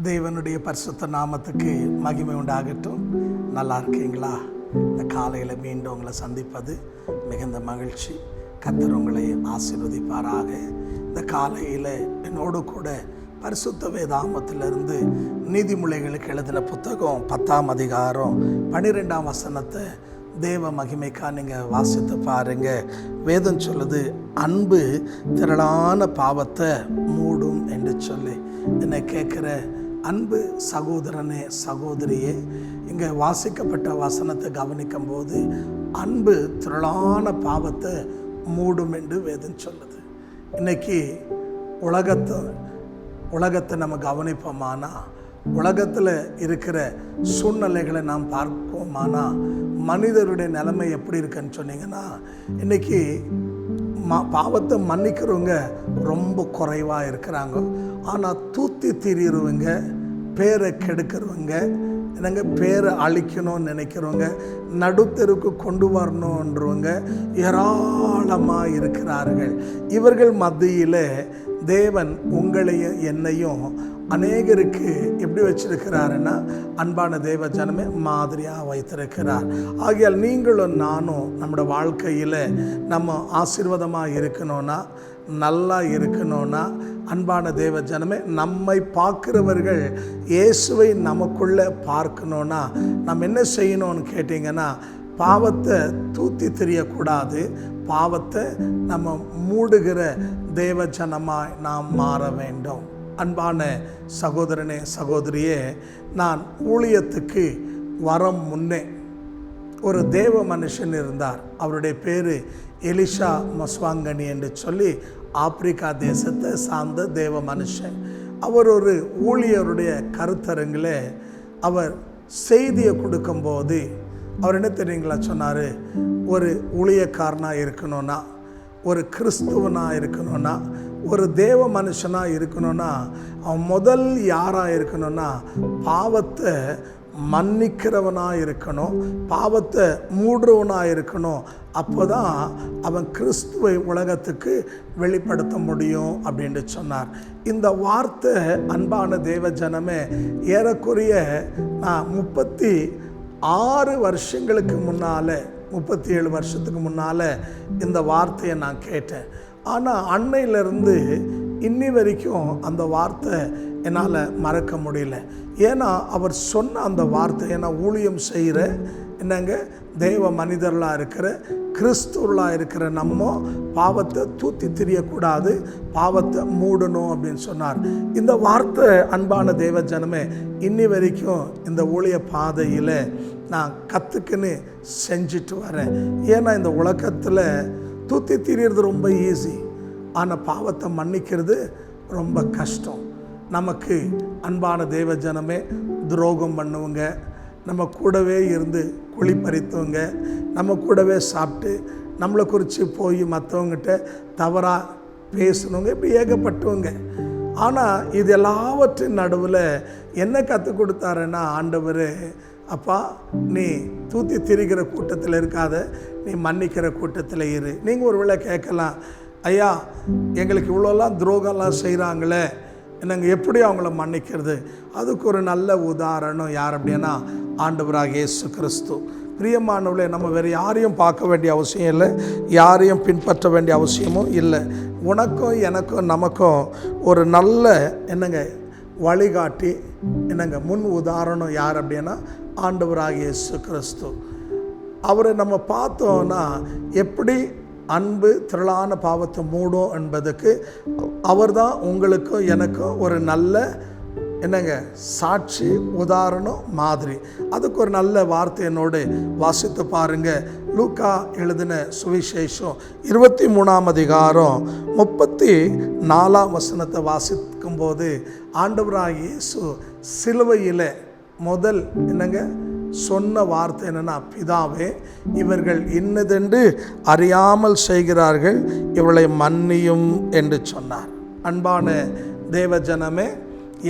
தேவனுடைய பரிசுத்த நாமத்துக்கு மகிமை உண்டாகட்டும். நல்லா இருக்கீங்களா? இந்த காலையில் மீண்டும் உங்களை சந்திப்பது மிகுந்த மகிழ்ச்சி. கர்த்தர் உங்களை ஆசீர்வதிப்பாராக. இந்த காலையில் என்னோடு கூட பரிசுத்த வேதாகமத்திலிருந்து நீதிமொழிகளுக்கு எழுதின புத்தகம் 10ஆம் அதிகாரம் 12ஆம் வசனத்தை தேவ மகிமைக்கா நீங்கள் வாசித்து பாருங்க. வேதம் சொல்லுது, அன்பு திரளான பாவத்தை மூடும் என்று சொல்லி. என்னை கேட்குற அன்பு சகோதரனே, சகோதரியே, இங்கே வாசிக்கப்பட்ட வசனத்தை கவனிக்கும் போது அன்பு திரளான பாவத்தை மூடும் என்று வேதம் சொல்லுது. இன்னைக்கு உலகத்தை நம்ம கவனிப்போமானா, உலகத்தில் இருக்கிற சூழ்நிலைகளை நாம் பார்ப்போமானா, மனிதருடைய நிலைமை எப்படி இருக்குன்னு சொன்னீங்கன்னா, இன்றைக்கி பாவத்தை மன்னிக்கிறவங்க ரொம்ப குறைவாக இருக்கிறாங்க. ஆனால் தூத்தி திரிகிறவங்க, பேரை கெடுக்கிறவங்க, என்னங்க பேரை அழிக்கணும்னு நினைக்கிறவங்க, நடுத்தருக்கு கொண்டு வரணுன்றவங்க ஏராளமாக இருக்கிறார்கள். இவர்கள் மத்தியில் தேவன் உங்களையும் என்னையும் அநேகருக்கு எப்படி வச்சிருக்கிறாருன்னா, அன்பான தேவ ஜனமே மாதிரியாக வைத்திருக்கிறார். ஆகையால் நீங்களும் நானும் நம்மளோட வாழ்க்கையில் நம்ம ஆசீர்வாதமாக இருக்கணும்னா, நல்லா இருக்கணும்னா, அன்பான தேவ ஜனமே, நம்மை பார்க்கிறவர்கள் இயேசுவை நமக்குள்ளே பார்க்கணுன்னா நம்ம என்ன செய்யணும்னு கேட்டிங்கன்னா, பாவத்தை தூத்தி தெரியக்கூடாது. பாவத்தை நம்ம மூடுகிற தேவ ஜனமாய் நாம் மாற வேண்டும். அன்பான சகோதரனே, சகோதரியே, நான் ஊழியத்துக்கு வரும் முன்னே ஒரு தேவ மனுஷன் இருந்தார். அவருடைய பேர் எலிஷா மஸ்வாங்கனி என்று சொல்லி ஆப்பிரிக்கா தேசத்தை சார்ந்த தேவ மனுஷன். அவர் ஒரு ஊழியருடைய கருத்தரங்கில் அவர் செய்தியை கொடுக்கும்போது அவர் என்ன தெரியுங்களா சொன்னார்? ஒரு ஊழியக்காரனாக இருக்கணும்னா, ஒரு கிறிஸ்துவனாக இருக்கணும்னா, ஒரு தேவ மனுஷனாக இருக்கணும்னா, அவன் முதல் யாராக இருக்கணும்னா, பாவத்தை மன்னிக்கிறவனாக இருக்கணும், பாவத்தை மூடுறவனாக இருக்கணும். அப்போ தான் அவன் கிறிஸ்துவை உலகத்துக்கு வெளிப்படுத்த முடியும் அப்படின்ட்டு சொன்னார். இந்த வார்த்தை அன்பான தேவ ஜனமே, ஏறக்குறைய நான் 36 வருஷங்களுக்கு முன்னால், 37 வருஷத்துக்கு முன்னால் இந்த வார்த்தையை நான் கேட்டேன். ஆனால் அன்னையிலேருந்து இன்னி வரைக்கும் அந்த வார்த்தை என்னால் மறக்க முடியல. ஏன்னா அவர் சொன்ன அந்த வார்த்தை, ஏன்னா ஊழியம் செய்கிற என்னங்க தேவ மனிதர்களாக இருக்கிற கிறிஸ்துவர்களாக இருக்கிற நம்ம பாவத்தை தூத்தி திரியக்கூடாது, பாவத்தை மூடணும் அப்படின்னு சொன்னார். இந்த வார்த்தை அன்பான தேவ ஜனமே, இன்னி வரைக்கும் இந்த ஊழிய பாதையில் நான் கற்றுக்குன்னு செஞ்சுட்டு வரேன். ஏன்னா இந்த உலகத்தில் தூத்தி திரியிறது ரொம்ப ஈஸி, ஆனால் பாவத்தை மன்னிக்கிறது ரொம்ப கஷ்டம். நமக்கு அன்பான தேவ ஜனமே, துரோகம் பண்ணுவங்க, நம்ம கூடவே இருந்து குழி பறித்தவங்க, நம்ம கூடவே சாப்பிட்டு நம்மளை குறித்து போய் மற்றவங்ககிட்ட தவறாக பேசணுங்க, இப்படி ஏகப்பட்டவங்க. ஆனால் இது எல்லாவற்றின் நடுவில் என்ன கற்றுக் கொடுத்தாருன்னா, ஆண்டவர், அப்பா நீ தூத்தி திரிகிற கூட்டத்தில் இருக்காத, நீ மன்னிக்கிற கூட்டத்தில் இரு. நீங்கள் ஒரு வேளை கேட்கலாம், ஐயா எங்களுக்கு இவ்வளோலாம் துரோகம்லாம் செய்கிறாங்களே, நாங்கள் எப்படி அவங்கள மன்னிக்கிறது? அதுக்கு ஒரு நல்ல உதாரணம் யார் அப்படின்னா, ஆண்டவராக இயேசு கிறிஸ்து. பிரியமானவர்களே, நம்ம வேறு யாரையும் பார்க்க வேண்டிய அவசியம் இல்லை, யாரையும் பின்பற்ற வேண்டிய அவசியமும் இல்லை. உனக்கும் எனக்கும் நமக்கும் ஒரு நல்ல என்னங்க வழிகாட்டி, என்னங்க முன் உதாரணம் யார் அப்படின்னா, ஆண்டவராக இயேசு கிறிஸ்து. அவரை நம்ம பார்த்தோன்னா எப்படி அன்பு திரளான பாவத்தை மூடும் என்பதுக்கு அவர் தான் உங்களுக்கும் எனக்கும் ஒரு நல்ல என்னங்க சாட்சி, உதாரணம், மாதிரி. அதுக்கு ஒரு நல்ல வார்த்தை என்னோடு வாசித்து பாருங்க. லூக்கா எழுதின சுவிசேஷம் 23ஆம் அதிகாரம் 34ஆம் வசனத்தை வாசிக்கும் போது ஆண்டவராகிய இயேசு சிலுவையில் முதல் என்னங்க சொன்ன வார்த்தை என்னன்னா, பிதாவே இவர்கள் இன்னதென்று அறியாமல் செய்கிறார்கள், இவளை மன்னியும் என்று சொன்னார். அன்பான தேவ ஜனமே,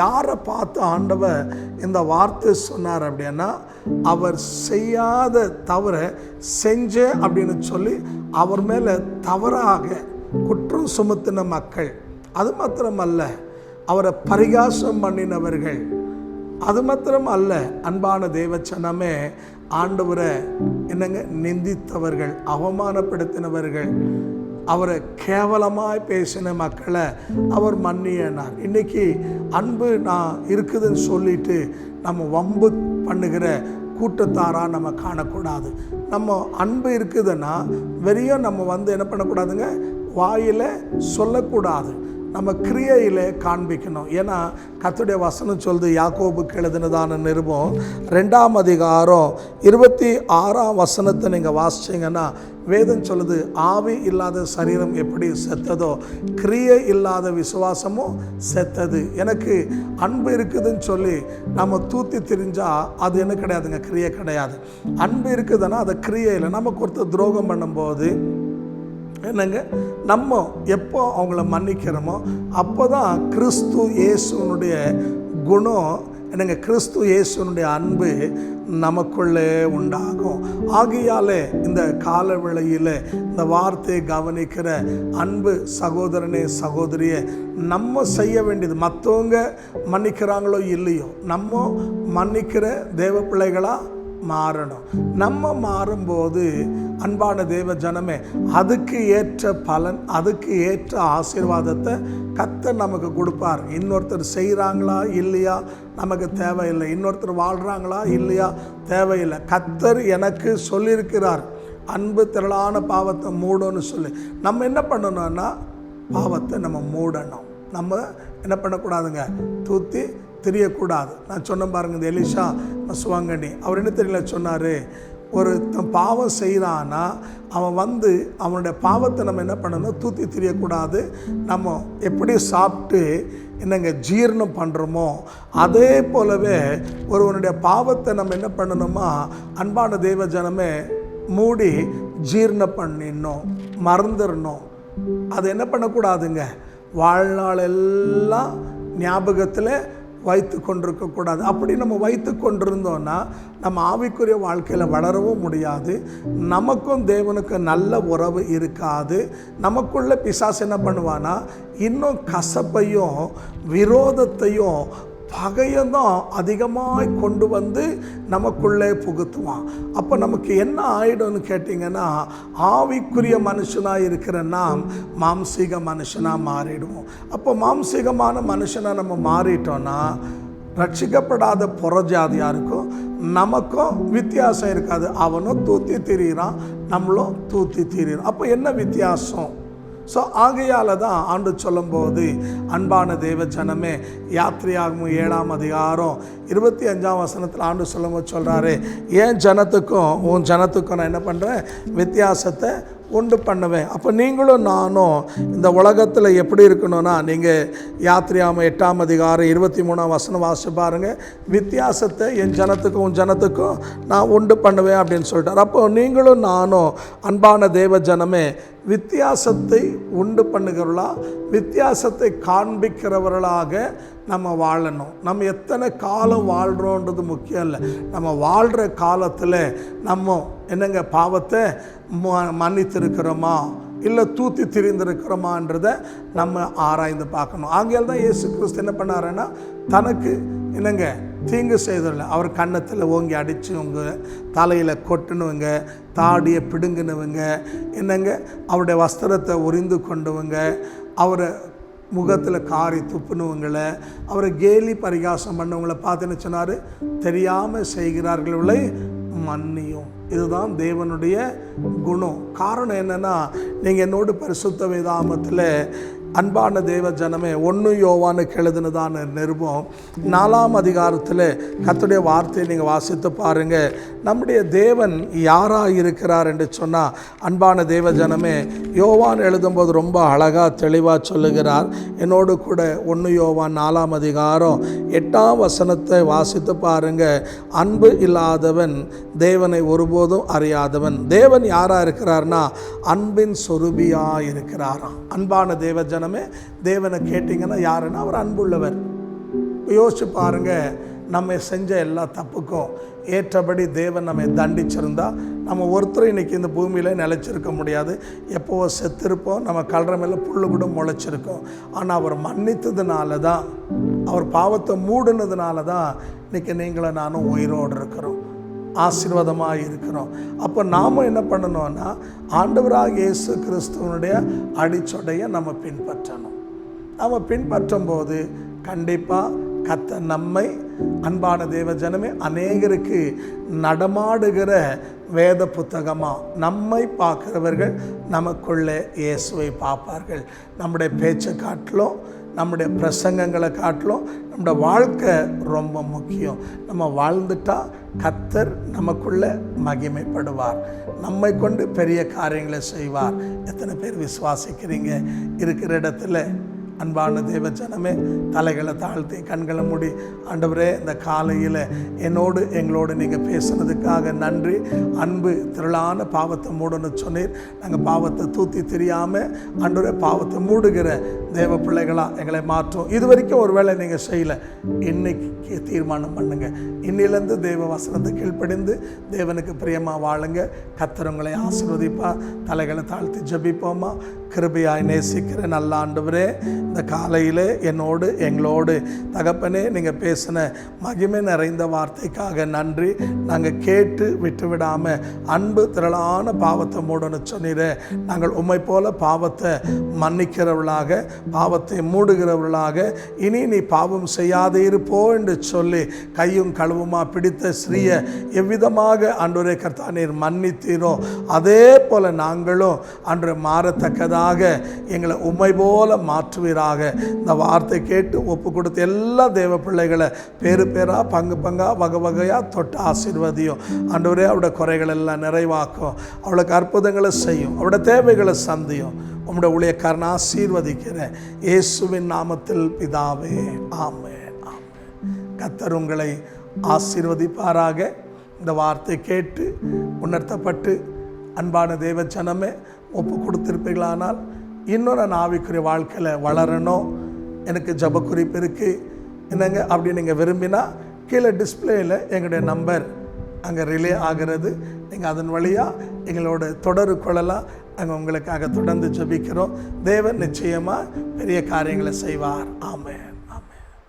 யாரை பார்த்து ஆண்டவர் இந்த வார்த்தை சொன்னார் அப்படின்னா, அவர் செய்யாத தவற செஞ்ச அப்படின்னு சொல்லி அவர் மேலே தவறாக குற்றம் சுமத்தின மக்கள், அது மாத்திரமல்ல அவரை பரிகாசம் பண்ணினவர்கள், அது மாத்திரம் அல்ல, அன்பான தேவச்சனமே, ஆண்டவரை என்னங்க நிந்தித்தவர்கள், அவமானப்படுத்தினவர்கள், அவரை கேவலமாய் பேசின மக்களை அவர் மன்னியனார். இன்னைக்கு அன்பு நான் இருக்குதுன்னு சொல்லிட்டு நம்ம வம்பு பண்ணுகிற கூட்டத்தாராக நம்ம காணக்கூடாது. நம்ம அன்பு இருக்குதுன்னா வெறியும் நம்ம என்ன பண்ணக்கூடாதுங்க, வாயில் சொல்லக்கூடாது, நம்ம கிரியையில் காண்பிக்கணும். ஏன்னா கர்த்தருடைய வசனம் சொல்லுது, யாக்கோபுக்கு எழுதினதான நிருபம் 2ஆம் அதிகாரம் 26ஆம் வசனத்தை நீங்கள் வாசிச்சிங்கன்னா வேதம் சொல்லுது, ஆவி இல்லாத சரீரம் எப்படி செத்ததோ கிரியை இல்லாத விசுவாசமும் செத்தது. எனக்கு அன்பு இருக்குதுன்னு சொல்லி நம்ம தூத்தி திரிஞ்சால் அது என்ன கிடையாதுங்க, கிரியை கிடையாது. அன்பு இருக்குதுன்னா அதை கிரியையில் நமக்கு ஒருத்தர் துரோகம் பண்ணும்போது என்னங்க, நம்ம எப்போ அவங்கள மன்னிக்கிறோமோ அப்போ தான் கிறிஸ்து இயேசுனுடைய குணம் என்னங்க, கிறிஸ்து இயேசுனுடைய அன்பு நமக்குள்ளே உண்டாகும். ஆகையாலே இந்த காலவேளையில் இந்த வார்த்தையை கவனிக்கிற அன்பு சகோதரனே சகோதரியே, நம்ம செய்ய வேண்டியது, மற்றவங்க மன்னிக்கிறாங்களோ இல்லையோ, நம்ம மன்னிக்கிற தேவ பிள்ளைகளாக மாறணும். நம்ம மாறும்போது அன்பான தேவ ஜனமே, அதுக்கு ஏற்ற பலன், அதுக்கு ஏற்ற ஆசீர்வாதத்தை கர்த்தர் நமக்கு கொடுப்பார். இன்னொருத்தர் செய்கிறாங்களா இல்லையா நமக்கு தேவையில்லை, இன்னொருத்தர் வாழ்கிறாங்களா இல்லையா தேவையில்லை. கர்த்தர் எனக்கு சொல்லியிருக்கிறார், அன்பு திரளான பாவத்தை மூடணும்னு சொல்லி. நம்ம என்ன பண்ணணும்னா பாவத்தை நம்ம மூடணும். நம்ம என்ன பண்ணக்கூடாதுங்க, தூத்தி தெரியக்கூடாது. நான் சொன்ன பாருங்க, இந்த எலிஷா மசுவாங்கண்ணி, அவர் என்ன தெரியல சொன்னார், ஒரு பாவம் செய்கிறான்னா அவன் அவனுடைய பாவத்தை நம்ம என்ன பண்ணணும், தூத்தி தெரியக்கூடாது. நம்ம எப்படி சாப்பிட்டு என்னங்க ஜீரணம் பண்ணுறோமோ அதே போலவே ஒருவனுடைய பாவத்தை நம்ம என்ன பண்ணணுமா, அன்பான தேவ ஜனமே, மூடி ஜீரணம் பண்ணிடணும், மறந்துடணும். அது என்ன பண்ணக்கூடாதுங்க, வாழ்நாள் எல்லாம் ஞாபகத்தில் வைத்து கொண்டிருக்கக்கூடாது. அப்படி நம்ம வைத்து கொண்டிருந்தோன்னா நம்ம ஆவிக்குரிய வாழ்க்கையில் வளரவும் முடியாது, நமக்கும் தேவனுக்கும் நல்ல உறவு இருக்காது. நமக்குள்ள பிசாசு என்ன பண்ணுவானா, இன்னும் கசப்பையும் விரோதத்தையும் பகையும் தான் அதிகமாக கொண்டு நமக்குள்ளே புகுத்துவான். அப்போ நமக்கு என்ன ஆகிடும்னு கேட்டிங்கன்னா, ஆவிக்குரிய மனுஷனாக இருக்கிற நாம் மாம்சீக மனுஷனாக மாறிடுவோம். அப்போ மாம்சீகமான மனுஷனாக நம்ம மாறிட்டோன்னா ரட்சிக்கப்படாத புறஜாதியாக இருக்கும், நமக்கும் வித்தியாசம் இருக்காது. அவனும் தூத்தி திரிகிறான், நம்மளும் தூத்தி திரிகிறோம். அப்போ என்ன வித்தியாசம்? ஸோ ஆகையால் தான் ஆண்டு சொல்லும்போது, அன்பான தேவ ஜனமே, யாத்திரையாகவும் 7ஆம் அதிகாரம் 25ஆம் வசனத்தில் ஆண்டு சொல்லும்போது சொல்கிறாரு, என் ஜனத்துக்கும் உன் ஜனத்துக்கும் நான் என்ன பண்ணுறேன், வித்தியாசத்தை உண்டு பண்ணுவேன். அப்போ நீங்களும் நானும் இந்த உலகத்தில் எப்படி இருக்கணும்னா, நீங்கள் யாத்திரையாகவும் 8ஆம் அதிகாரம் 23ஆம் வசனம் வாசிச்சு பாருங்கள், வித்தியாசத்தை என் ஜனத்துக்கும் உன் ஜனத்துக்கும் நான் உண்டு பண்ணுவேன் அப்படின்னு சொல்லிட்டார். அப்போ நீங்களும் நானும் அன்பான தேவ ஜனமே வித்தியாசத்தை உண்டு பண்ணுகிறவர்களா, வித்தியாசத்தை காண்பிக்கிறவர்களாக நம்ம வாழணும். நம்ம எத்தனை காலம் வாழ்கிறோன்றது முக்கியம் இல்லை, நம்ம வாழ்கிற காலத்தில் நம்ம என்னங்க பாவத்தை மன்னித்திருக்கிறோமா இல்லை தூத்தி திரிந்திருக்கிறோமான்றதை நம்ம ஆராய்ந்து பார்க்கணும். ஆகையால் தான் இயேசு கிறிஸ்து என்ன பண்ணாருன்னா, தனக்கு என்னங்க தீங்கு செய்தில்லை, அவர் கன்னத்தில் ஓங்கி அடிச்சுவங்க, தலையில் கொட்டுனுவங்க, தாடியை பிடுங்கினவங்க, என்னங்க அவருடைய வஸ்திரத்தை உரிந்து கொண்டவங்க, அவரை முகத்தில் காரி துப்புனவங்களை, அவரை கேலி பரிகாசம் பண்ணவங்களை பார்த்துன்னு சொன்னார், தெரியாமல் செய்கிறார்களே மன்னியும். இதுதான் தேவனுடைய குணம். காரணம் என்னென்னா, நீங்கள் என்னோடு பரிசுத்த வேதாகமத்தில் அன்பான தேவ ஜனமே 1 யோவானுக்கு எழுதினதான நிருபம் 4ஆம் அதிகாரத்தில் கர்த்தருடைய வார்த்தையை நீங்கள் வாசித்து பாருங்கள். நம்முடைய தேவன் யாராக இருக்கிறார் என்று சொன்னால், அன்பான தேவ ஜனமே, யோவான் எழுதும்போது ரொம்ப அழகாக தெளிவாக சொல்லுகிறார். என்னோடு கூட 1 யோவான் 4ஆம் அதிகாரம் 8ஆம் வசனத்தை வாசித்து பாருங்கள். அன்பு இல்லாதவன் தேவனை ஒருபோதும் அறியாதவன். தேவன் யாராக இருக்கிறார்னா, அன்பின் சொரூபியாக இருக்கிறாராம். அன்பான தேவ ஜனமே, தேவனை கேட்டிங்கன்னா யாருன்னா அவர் அன்புள்ளவர். யோசிச்சு பாருங்கள், நம்ம செஞ்ச எல்லா தப்புக்கும் ஏற்றபடி தேவன் நம்மை தண்டிச்சிருந்தா நம்ம ஒருத்தரும் இன்றைக்கி இந்த பூமியில் நிலைச்சிருக்க முடியாது. எப்போவோ செத்திருப்போம், நம்ம கல்ற மேலே புல்லு கூட முளைச்சிருக்கோம். ஆனால் அவர் மன்னித்ததுனால தான் அவர் பாவத்தை மூடினதுனால தான் இன்றைக்கி நீங்களும் நானும் உயிரோடு இருக்கிறோம், ஆசீர்வாதமாக இருக்கிறோம். அப்போ நாம் என்ன பண்ணணும்னா ஆண்டவராக இயேசு கிறிஸ்துவனுடைய அடிச்சொடையை நம்ம பின்பற்றணும். நம்ம பின்பற்றும் போது கண்டிப்பாக கர்த்தர் நம்மை, அன்பான தேவ ஜனமே, அநேகருக்கு நடமாடுகிற வேத புத்தகமாக நம்மை பார்க்கிறவர்கள் நமக்குள்ளே இயேசுவை பார்ப்பார்கள். நம்முடைய பேச்சை காட்டிலும், நம்முடைய பிரசங்கங்களை காட்டிலும் நம்முடைய வாழ்க்கை ரொம்ப முக்கியம். நம்ம வாழ்ந்துட்டால் கர்த்தர் நமக்குள்ளே மகிமைப்படுவார், நம்மை கொண்டு பெரிய காரியங்களை செய்வார். எத்தனை பேர் விசுவாசிக்கிறீங்க? இருக்கிற இடத்துல அன்பான தேவ ஜனமே, தலைகளை தாழ்த்தி கண்களை மூடி, ஆண்டவரே இந்த காலையில் என்னோடு எங்களோடு நீங்கள் பேசுனதுக்காக நன்றி. அன்பு திரளான பாவத்தை மூடணும்னு சொன்னீர். நாங்கள் பாவத்தை தூத்தி தெரியாமல் ஆண்டவரே பாவத்தை மூடுகிற தேவ பிள்ளைகளாக எங்களை மாற்றும். இது வரைக்கும் ஒரு வேளை நீங்கள் செய்யலை, இன்னைக்கு தீர்மானம் பண்ணுங்க. இன்னிலேருந்து தேவ வசனத்தை கீழ்ப்படிந்து தேவனுக்கு பிரியமாக வாழுங்க. கர்த்தர் உங்களை ஆசீர்வதிப்பா. தலைகளை தாழ்த்தி ஜெபிப்போமா. கிருபையாய் நேசிக்கிற நல்ல ஆண்டவரே, இந்த காலையில் என்னோடு எங்களோடு தகப்பனே நீங்கள் பேசின மகிமை நிறைந்த வார்த்தைக்காக நன்றி. நாங்கள் கேட்டு விட்டுவிடாமல் அன்பு திரளான பாவத்தை மூடணும் சொன்னீரே. நாங்கள் உம்மை போல பாவத்தை மன்னிக்கிறவர்களாக, பாவத்தை மூடுகிறவர்களாக, இனி நீ பாவம் செய்யாதே இருப்போ என்று சொல்லி கையும் களுவுமா பிடித்த ஸ்ரீயை எவ்விதமாக ஆண்டவரே கர்த்தா நீர் மன்னித்தீரோ, அதே போல் நாங்களும் அன்று மாறத்தக்கதாக எங்களை உம்மை போல மாற்றுவீராக. இந்த வார்த்தை கேட்டு ஒப்பு கொடுத்த எல்லா தேவ பிள்ளைகளை பேரு பேராக, பங்கு பங்காக, வகை வகையாக தொட்டு ஆசீர்வதியும். ஆண்டவரே அவருடைய குறைகள் எல்லாம் நிறைவாக்கும், அவளுக்கு அற்புதங்களை செய்யும், அவருடைய தேவைகளை சந்தியும். உம்முடைய ஊழியக்காரனை ஆசீர்வதிக்கிறேன் இயேசுவின் நாமத்தில் பிதாவே, ஆமென், ஆமென். கர்த்தர் உங்களை ஆசீர்வதிப்பாராக. இந்த வார்த்தை கேட்டு உணர்த்தப்பட்டு அன்பான தேவ ஜனமே ஒப்பு கொடுத்திருப்பீர்களானால், இன்னும் நான் ஆவிக்குரிய வாழ்க்கையில் வளரணும், எனக்கு ஜப குறிப்பு இருக்குது என்னங்க அப்படி நீங்கள் விரும்பினா கீழே டிஸ்பிளேயில் எங்களுடைய நம்பர் அங்கே ரிலே ஆகிறது. நீங்கள் அதன் வழியாக எங்களோட தொடர்பு கொள்ளலாம். நாங்கள் உங்களுக்காக தொடர்ந்து ஜெபிக்கிறோம். தேவன் நிச்சயமாக பெரிய காரியங்களை செய்வார். ஆமென்.